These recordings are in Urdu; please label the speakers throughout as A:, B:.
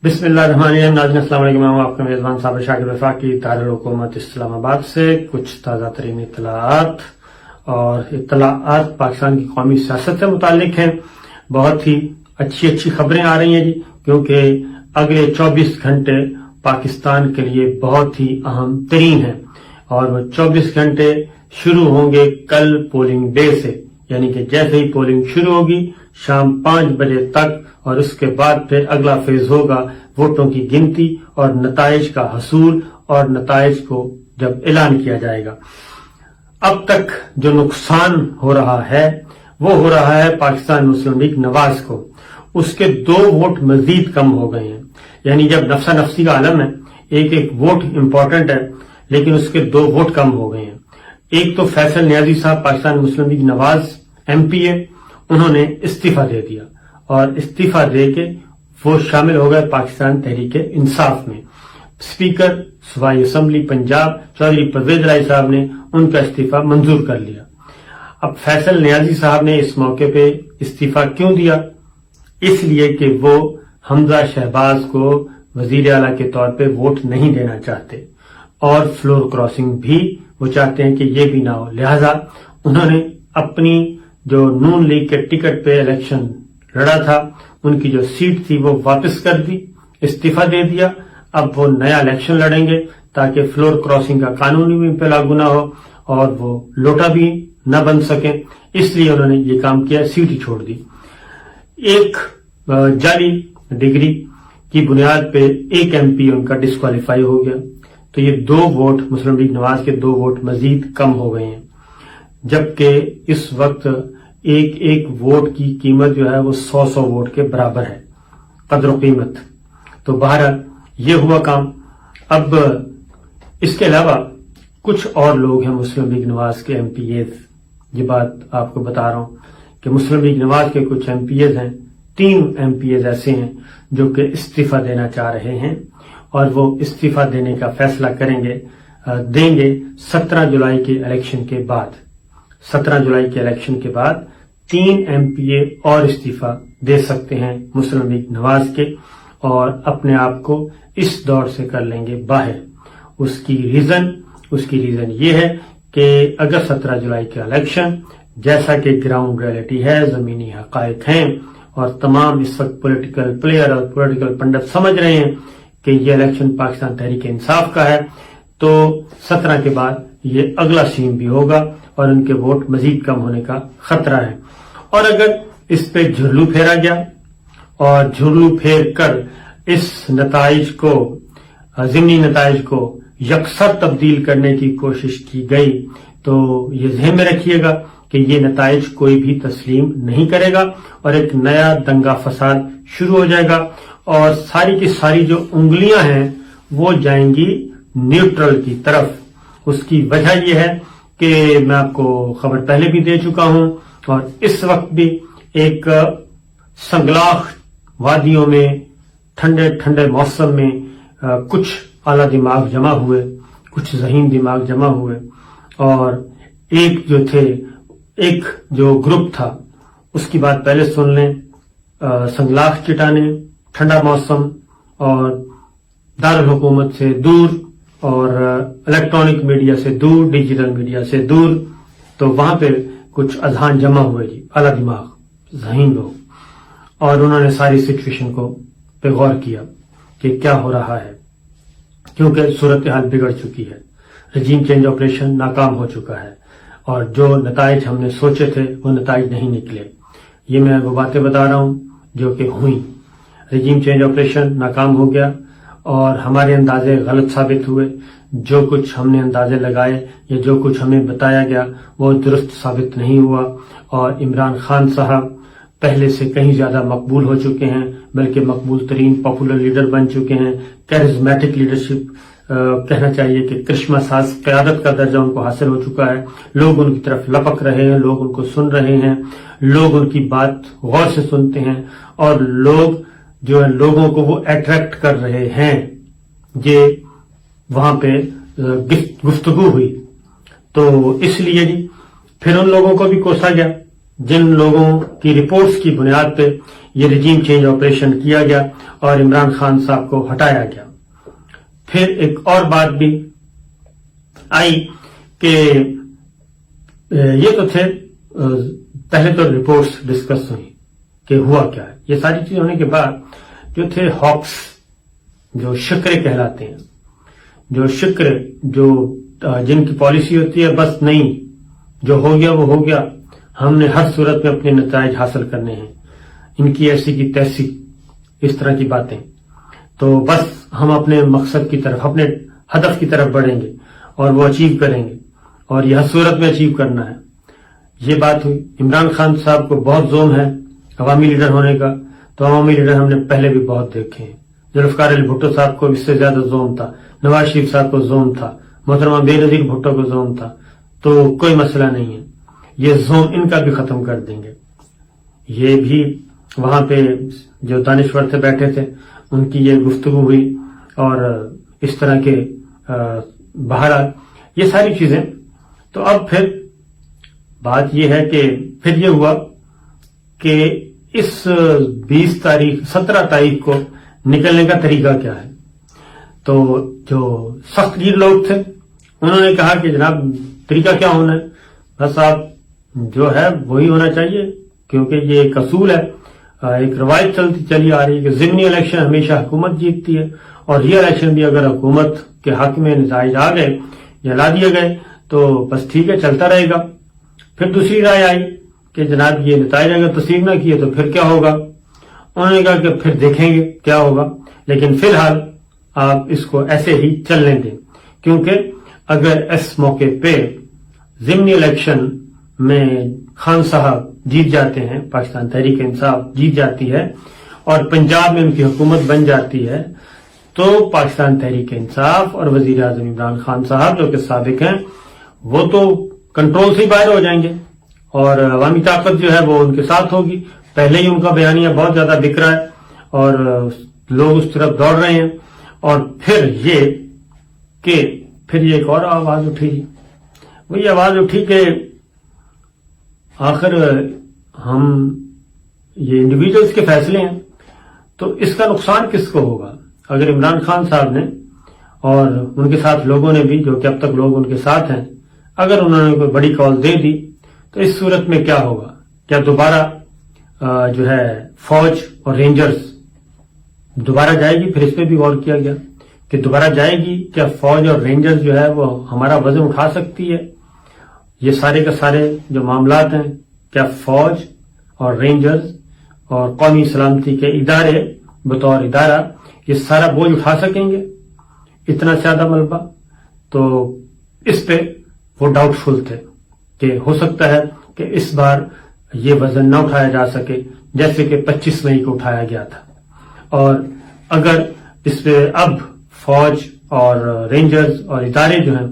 A: بسم اللہ الرحمن الرحیم. ناظرین السلام علیکم. میں آپ کا میزبان صابر شاکر وفاقی دارالحکومت اسلام آباد سے کچھ تازہ ترین اطلاعات پاکستان کی قومی سیاست سے متعلق ہیں. بہت ہی اچھی خبریں آ رہی ہیں جی، کیونکہ اگلے 24 گھنٹے پاکستان کے لیے بہت ہی اہم ترین ہیں، اور وہ 24 گھنٹے شروع ہوں گے کل پولنگ ڈے سے، یعنی کہ جیسے ہی پولنگ شروع ہوگی شام 5 بجے تک، اور اس کے بعد پھر اگلا فیز ہوگا ووٹوں کی گنتی اور نتائج کا حصول، اور نتائج کو جب اعلان کیا جائے گا. اب تک جو نقصان ہو رہا ہے وہ ہو رہا ہے پاکستان مسلم لیگ نواز کو. اس کے 2 ووٹ مزید کم ہو گئے ہیں، یعنی جب نفسا نفسی کا عالم ہے، ایک ووٹ امپورٹنٹ ہے، لیکن اس کے 2 ووٹ کم ہو گئے ہیں. ایک تو فیصل نیازی صاحب پاکستان مسلم لیگ نواز MP ہے، انہوں نے استعفیٰ دے دیا، اور استعفیٰ دے کے وہ شامل ہو گئے پاکستان تحریک انصاف میں. اسپیکر صوبائی اسمبلی پنجاب چودھری پرویز رائی صاحب نے ان کا استعفیٰ منظور کر لیا. اب فیصل نیازی صاحب نے اس موقع پہ استعفیٰ کیوں دیا؟ اس لیے کہ وہ حمزہ شہباز کو وزیر اعلیٰ کے طور پہ ووٹ نہیں دینا چاہتے، اور فلور کراسنگ بھی وہ چاہتے ہیں کہ یہ بھی نہ ہو. لہذا انہوں نے اپنی جو نون لیگ کے ٹکٹ پہ الیکشن لڑا تھا، ان کی جو سیٹ تھی وہ واپس کر دی، استعفیٰ دے دیا. اب وہ نیا الیکشن لڑیں گے تاکہ فلور کراسنگ کا قانون بھی ان پہ لاگو نہ ہو اور وہ لوٹا بھی نہ بن سکیں. اس لیے انہوں نے یہ کام کیا، سیٹ ہی چھوڑ دی. ایک جعلی ڈگری کی بنیاد پہ ایک MP ان کا ڈسکوالیفائی ہو گیا، تو یہ 2 ووٹ مسلم لیگ نواز کے 2 ووٹ مزید کم ہو گئے ہیں، جبکہ اس وقت ایک ووٹ کی قیمت جو ہے وہ 100 ووٹ کے برابر ہے، قدر و قیمت. تو بہرحال یہ ہوا کام. اب اس کے علاوہ کچھ اور لوگ ہیں مسلم لیگ نواز کے MPs. یہ بات آپ کو بتا رہا ہوں کہ مسلم لیگ نواز کے کچھ MPs ہیں، 3 MPs ایسے ہیں جو کہ استعفیٰ دینا چاہ رہے ہیں، اور وہ استعفیٰ دینے کا فیصلہ دیں گے 17 جولائی کے الیکشن کے بعد. 17 جولائی کے الیکشن کے بعد 3 MPA اور استعفیٰ دے سکتے ہیں مسلم لیگ نواز کے، اور اپنے آپ کو اس دور سے کر لیں گے باہر. اس کی ریزن یہ ہے کہ اگر 17 جولائی کے الیکشن جیسا کہ گراؤنڈ ریئلٹی ہے، زمینی حقائق ہیں، اور تمام اس وقت پولیٹیکل پلیئر اور پولیٹیکل پنڈت سمجھ رہے ہیں کہ یہ الیکشن پاکستان تحریک انصاف کا ہے، تو 17 کے بعد یہ اگلا سین بھی ہوگا اور ان کے ووٹ مزید کم ہونے کا خطرہ ہے. اور اگر اس پہ جھرلو پھیرا گیا اور جھرلو پھیر کر اس ضمنی نتائج کو یکسر تبدیل کرنے کی کوشش کی گئی، تو یہ ذہن میں رکھیے گا کہ یہ نتائج کوئی بھی تسلیم نہیں کرے گا، اور ایک نیا دنگا فساد شروع ہو جائے گا، اور ساری کی ساری جو انگلیاں ہیں وہ جائیں گی نیوٹرل کی طرف. اس کی وجہ یہ ہے کہ میں آپ کو خبر پہلے بھی دے چکا ہوں، اور اس وقت بھی ایک سنگلاخ وادیوں میں ٹھنڈے موسم میں کچھ اعلیٰ دماغ جمع ہوئے، کچھ ذہین دماغ جمع ہوئے، اور ایک جو گروپ تھا اس کی بات پہلے سن لیں. سنگلاخ چٹانے، ٹھنڈا موسم، اور دارالحکومت سے دور، اور الیکٹرانک میڈیا سے دور، ڈیجیٹل میڈیا سے دور. تو وہاں پہ کچھ اذہان جمع ہوئے جی، اعلیٰ دماغ ذہین لوگ، اور انہوں نے ساری سچویشن پہ غور کیا کہ کیا ہو رہا ہے، کیونکہ صورتحال بگڑ چکی ہے، رجیم چینج آپریشن ناکام ہو چکا ہے، اور جو نتائج ہم نے سوچے تھے وہ نتائج نہیں نکلے. یہ میں وہ باتیں بتا رہا ہوں جو کہ ہوئیں. رجیم چینج آپریشن ناکام ہو گیا، اور ہمارے اندازے غلط ثابت ہوئے. جو کچھ ہم نے اندازے لگائے یا جو کچھ ہمیں بتایا گیا وہ درست ثابت نہیں ہوا، اور عمران خان صاحب پہلے سے کہیں زیادہ مقبول ہو چکے ہیں، بلکہ مقبول ترین پاپولر لیڈر بن چکے ہیں. کیرزمیٹک لیڈرشپ کہنا چاہیے کہ کرشمہ ساز قیادت کا درجہ ان کو حاصل ہو چکا ہے. لوگ ان کی طرف لپک رہے ہیں، لوگ ان کو سن رہے ہیں، لوگ ان کی بات غور سے سنتے ہیں، اور لوگ جو ہے لوگوں کو وہ اٹریکٹ کر رہے ہیں. یہ وہاں پہ گفتگو ہوئی، تو اس لیے جی پھر ان لوگوں کو بھی کوسا گیا جن لوگوں کی رپورٹس کی بنیاد پہ یہ رجیم چینج آپریشن کیا گیا اور عمران خان صاحب کو ہٹایا گیا. پھر ایک اور بات بھی آئی کہ یہ تو تھے پہلے تو رپورٹس ڈسکس ہوئی کہ ہوا کیا ہے. یہ ساری چیز ہونے کے بعد جو تھے ہاکس، جو شکرے کہلاتے ہیں، جو شکر جو جن کی پالیسی ہوتی ہے بس نہیں، جو ہو گیا وہ ہو گیا، ہم نے ہر صورت میں اپنے نتائج حاصل کرنے ہیں، ان کی ایسی کی تیسی، اس طرح کی باتیں، تو بس ہم اپنے مقصد کی طرف، اپنے ہدف کی طرف بڑھیں گے اور وہ اچیو کریں گے، اور یہ ہر صورت میں اچیو کرنا ہے. یہ بات ہوئی. عمران خان صاحب کو بہت زوم ہے عوامی لیڈر ہونے کا، تو عوامی لیڈر ہم نے پہلے بھی بہت دیکھے ہیں. ذوالفقار علی بھٹو صاحب کو اس سے زیادہ زوم تھا، نواز شریف صاحب کو زوم تھا، محترمہ بے نظیر بھٹو کو زوم تھا. تو کوئی مسئلہ نہیں ہے، یہ زوم ان کا بھی ختم کر دیں گے. یہ بھی وہاں پہ جو دانشور تھے بیٹھے تھے، ان کی یہ گفتگو ہوئی اور اس طرح کے بہرحال یہ ساری چیزیں. تو اب پھر بات یہ ہے کہ پھر یہ ہوا کہ اس 17 تاریخ کو نکلنے کا طریقہ کیا ہے. تو جو سخت گیر لوگ تھے انہوں نے کہا کہ جناب طریقہ کیا ہونا ہے، بس آپ جو ہے وہی ہونا چاہیے، کیونکہ یہ ایک اصول ہے، ایک روایت چلی آ رہی ہے کہ ضمنی الیکشن ہمیشہ حکومت جیتتی ہے، اور ری الیکشن بھی اگر حکومت کے حق میں نتائج آ گئے یا لا دیے گئے تو بس ٹھیک ہے، چلتا رہے گا. پھر دوسری رائے آئی کہ جناب یہ نتائج اگر تسلیم نہ کیے تو پھر کیا ہوگا. انہوں نے کہا کہ پھر دیکھیں گے کیا ہوگا، لیکن فی الحال آپ اس کو ایسے ہی چلنے دیں، کیونکہ اگر اس موقع پہ ضمنی الیکشن میں خان صاحب جیت جاتے ہیں، پاکستان تحریک انصاف جیت جاتی ہے اور پنجاب میں ان کی حکومت بن جاتی ہے، تو پاکستان تحریک انصاف اور وزیر اعظم عمران خان صاحب جو کہ سابق ہیں وہ تو کنٹرول سے باہر ہو جائیں گے، اور عوامی طاقت جو ہے وہ ان کے ساتھ ہوگی. پہلے ہی ان کا بیانیہ بہت زیادہ بک رہا ہے اور لوگ اس طرف دوڑ رہے ہیں. اور پھر یہ ایک اور آواز اٹھی، وہی آواز اٹھی کہ آخر ہم یہ انڈیویجولز کے فیصلے ہیں، تو اس کا نقصان کس کو ہوگا. اگر عمران خان صاحب نے اور ان کے ساتھ لوگوں نے بھی، جو کہ اب تک لوگ ان کے ساتھ ہیں، اگر انہوں نے کوئی بڑی کال دے دی تو اس صورت میں کیا ہوگا. کیا دوبارہ جو ہے فوج اور رینجرز دوبارہ جائے گی؟ پھر اس پہ بھی غور کیا گیا کہ دوبارہ جائے گی. کیا فوج اور رینجرز جو ہے وہ ہمارا وزن اٹھا سکتی ہے؟ یہ سارے کے سارے جو معاملات ہیں، کیا فوج اور رینجرز اور قومی سلامتی کے ادارے بطور ادارہ یہ سارا بوجھ اٹھا سکیں گے اتنا زیادہ ملبہ؟ تو اس پہ وہ ڈاؤٹ فل تھے کہ ہو سکتا ہے کہ اس بار یہ وزن نہ اٹھایا جا سکے جیسے کہ 25 مئی کو اٹھایا گیا تھا. اور اگر اس پہ اب فوج اور رینجرز اور ادارے جو ہیں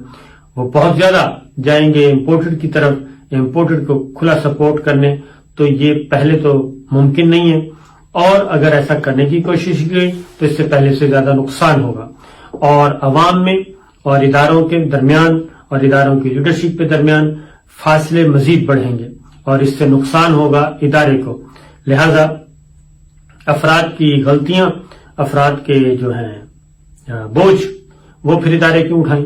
A: وہ بہت زیادہ جائیں گے امپورٹڈ کی طرف، امپورٹڈ کو کھلا سپورٹ کرنے، تو یہ پہلے تو ممکن نہیں ہے، اور اگر ایسا کرنے کی کوشش کی تو اس سے پہلے سے زیادہ نقصان ہوگا، اور عوام میں اور اداروں کے درمیان اور اداروں کی لیڈرشپ کے درمیان فاصلے مزید بڑھیں گے، اور اس سے نقصان ہوگا ادارے کو. لہذا افراد کی غلطیاں، افراد کے جو ہیں بوجھ، وہ پھر ادارے کیوں اٹھائیں.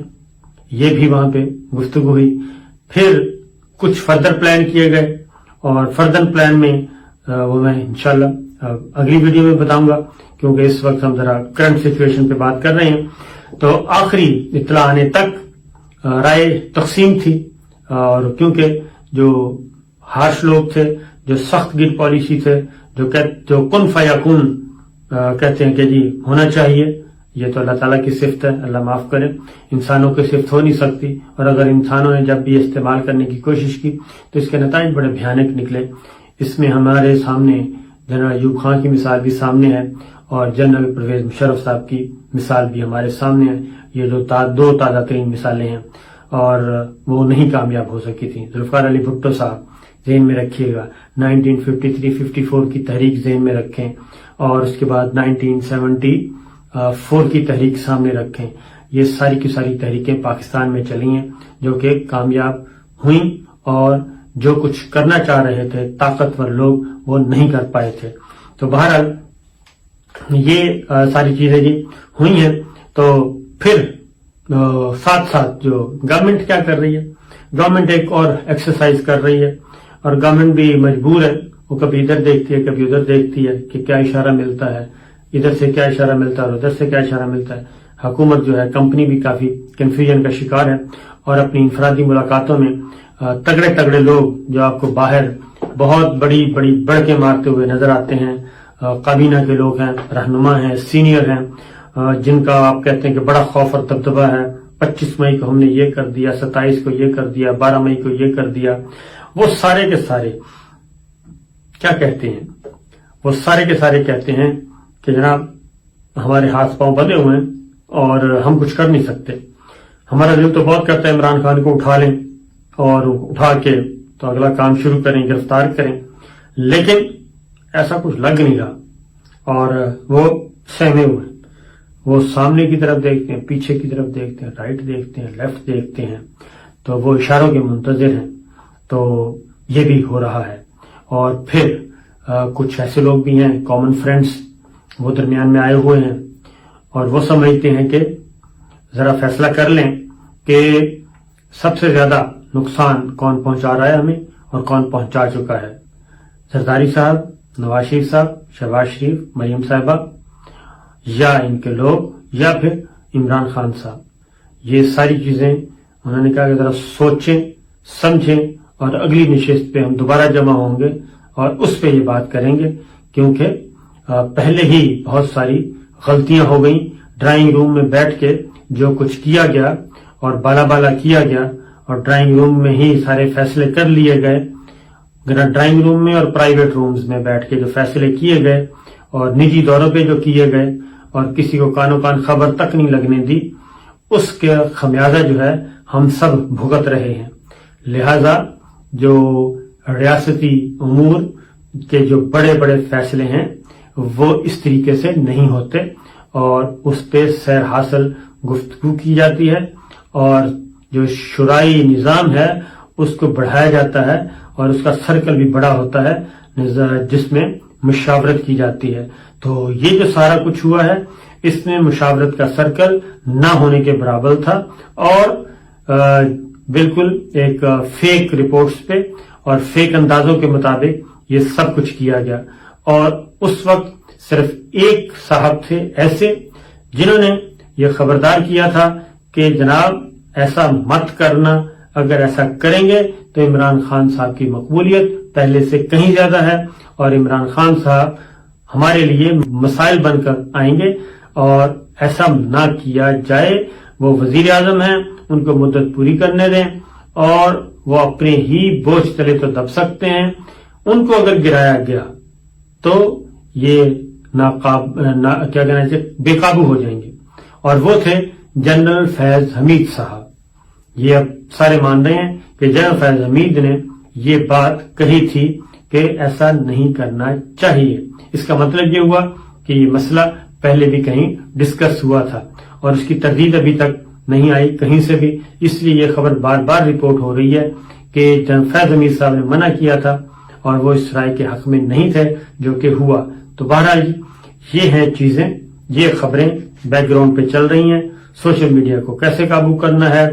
A: یہ بھی وہاں پہ گفتگو ہوئی. پھر کچھ فردر پلان کیے گئے، اور فردر پلان میں وہ میں انشاءاللہ اگلی ویڈیو میں بتاؤں گا، کیونکہ اس وقت ہم ذرا کرنٹ سچویشن پہ بات کر رہے ہیں. تو آخری اطلاع آنے تک رائے تقسیم تھی، اور کیونکہ جو ہارش لوگ تھے، جو سخت گیر پالیسی تھے، جو کن فیکون کہتے ہیں کہ جی ہونا چاہیے، یہ تو اللہ تعالیٰ کی صفت ہے، اللہ معاف کرے، انسانوں کی صفت ہو نہیں سکتی. اور اگر انسانوں نے جب بھی استعمال کرنے کی کوشش کی تو اس کے نتائج بڑے بھیانک نکلے. اس میں ہمارے سامنے جنرل ایوب خان کی مثال بھی سامنے ہے، اور جنرل پرویز مشرف صاحب کی مثال بھی ہمارے سامنے ہے. یہ جو دو تازہ ترین مثالیں ہیں، اور وہ نہیں کامیاب ہو سکی تھیں. ذوالفقار علی بھٹو صاحب ذہن میں رکھیے گا، 1953-54 کی تحریک ذہن میں رکھیں، اور اس کے بعد 1974 کی تحریک سامنے رکھیں. یہ ساری کی ساری تحریکیں پاکستان میں چلی ہیں جو کہ کامیاب ہوئیں، اور جو کچھ کرنا چاہ رہے تھے طاقتور لوگ وہ نہیں کر پائے تھے. تو بہرحال یہ ساری چیزیں جی ہوئی ہیں. تو پھر ساتھ ساتھ جو گورنمنٹ کیا کر رہی ہے، گورنمنٹ ایک اور ایکسرسائز کر رہی ہے، اور گورنمنٹ بھی مجبور ہے، وہ کبھی ادھر دیکھتی ہے کبھی ادھر دیکھتی ہے کہ کیا اشارہ ملتا ہے، ادھر سے کیا اشارہ ملتا ہے اور ادھر سے کیا اشارہ ملتا ہے. حکومت جو ہے، کمپنی بھی کافی کنفیوژن کا شکار ہے، اور اپنی انفرادی ملاقاتوں میں تگڑے تگڑے لوگ جو آپ کو باہر بہت بڑی بڑی بڑکیں مارتے ہوئے نظر آتے ہیں، کابینہ کے لوگ ہیں، رہنما ہیں، سینئر ہیں، جن کا آپ کہتے ہیں کہ بڑا خوف اور دبدبہ ہے. 25 مئی کو ہم نے یہ کر دیا، 27 کو یہ کر دیا، 12 مئی کو یہ کر دیا. وہ سارے کے سارے کیا کہتے ہیں؟ وہ سارے کے سارے کہتے ہیں کہ جناب ہمارے ہاتھ پاؤں بندھے ہوئے ہیں اور ہم کچھ کر نہیں سکتے. ہمارا دل تو بہت کرتا ہے عمران خان کو اٹھا لیں اور اٹھا کے تو اگلا کام شروع کریں، گرفتار کریں، لیکن ایسا کچھ لگ نہیں رہا اور وہ سہمے ہوئے. وہ سامنے کی طرف دیکھتے ہیں، پیچھے کی طرف دیکھتے ہیں، رائٹ دیکھتے ہیں، لیفٹ دیکھتے ہیں، تو وہ اشاروں کے منتظر ہیں. تو یہ بھی ہو رہا ہے. اور پھر کچھ ایسے لوگ بھی ہیں، کامن فرینڈز، وہ درمیان میں آئے ہوئے ہیں اور وہ سمجھتے ہیں کہ ذرا فیصلہ کر لیں کہ سب سے زیادہ نقصان کون پہنچا رہا ہے ہمیں اور کون پہنچا چکا ہے. زرداری صاحب، نواز شریف صاحب، شہباز شریف، مریم صاحبہ، یا ان کے لوگ، یا پھر عمران خان صاحب. یہ ساری چیزیں انہوں نے کہا کہ ذرا سوچیں سمجھیں اور اگلی نشست پہ ہم دوبارہ جمع ہوں گے اور اس پہ یہ بات کریں گے، کیونکہ پہلے ہی بہت ساری غلطیاں ہو گئیں. ڈرائنگ روم میں بیٹھ کے جو کچھ کیا گیا اور بالا بالا کیا گیا اور ڈرائنگ روم میں ہی سارے فیصلے کر لیے گئے، ڈرائنگ روم میں اور پرائیویٹ رومز میں بیٹھ کے جو فیصلے کیے گئے اور نجی دوروں پہ جو کیے گئے اور کسی کو کانوں کان خبر تک نہیں لگنے دی، اس کے خمیازہ جو ہے ہم سب بھگت رہے ہیں. لہذا جو ریاستی امور کے جو بڑے بڑے فیصلے ہیں وہ اس طریقے سے نہیں ہوتے اور اس پہ سیر حاصل گفتگو کی جاتی ہے، اور جو شورائی نظام ہے اس کو بڑھایا جاتا ہے اور اس کا سرکل بھی بڑا ہوتا ہے جس میں مشاورت کی جاتی ہے. تو یہ جو سارا کچھ ہوا ہے اس میں مشاورت کا سرکل نہ ہونے کے برابر تھا اور بالکل ایک فیک رپورٹس پہ اور فیک اندازوں کے مطابق یہ سب کچھ کیا گیا. اور اس وقت صرف ایک صاحب تھے ایسے جنہوں نے یہ خبردار کیا تھا کہ جناب ایسا مت کرنا، اگر ایسا کریں گے تو عمران خان صاحب کی مقبولیت پہلے سے کہیں زیادہ ہے اور عمران خان صاحب ہمارے لیے مسائل بن کر آئیں گے، اور ایسا نہ کیا جائے. وہ وزیر اعظم ہیں، ان کو مدت پوری کرنے دیں اور وہ اپنے ہی بوجھ تلے تو دب سکتے ہیں. ان کو اگر گرایا گیا تو یہ بے قابو ہو جائیں گے. اور وہ تھے جنرل فیض حمید صاحب. یہ اب سارے مان رہے ہیں کہ جنرل فیض حمید نے یہ بات کہی تھی کہ ایسا نہیں کرنا چاہیے. اس کا مطلب یہ ہوا کہ یہ مسئلہ پہلے بھی کہیں ڈسکس ہوا تھا اور اس کی تردید ابھی تک نہیں آئی کہیں سے بھی. اس لیے یہ خبر بار بار رپورٹ ہو رہی ہے کہ جنرل فیض حمید صاحب نے منع کیا تھا اور وہ اس رائے کے حق میں نہیں تھے، جو کہ ہوا. تو بہرحال یہ ہیں چیزیں، یہ خبریں بیک گراؤنڈ پہ چل رہی ہیں. سوشل میڈیا کو کیسے قابو کرنا ہے،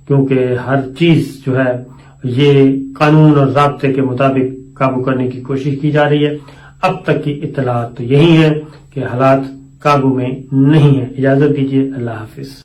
A: کیونکہ ہر چیز جو ہے یہ قانون اور ضابطے کے مطابق قابو کرنے کی کوشش کی جا رہی ہے. اب تک کی اطلاعات تو یہی ہے کہ حالات قابو میں نہیں ہیں. اجازت دیجیے، اللہ حافظ.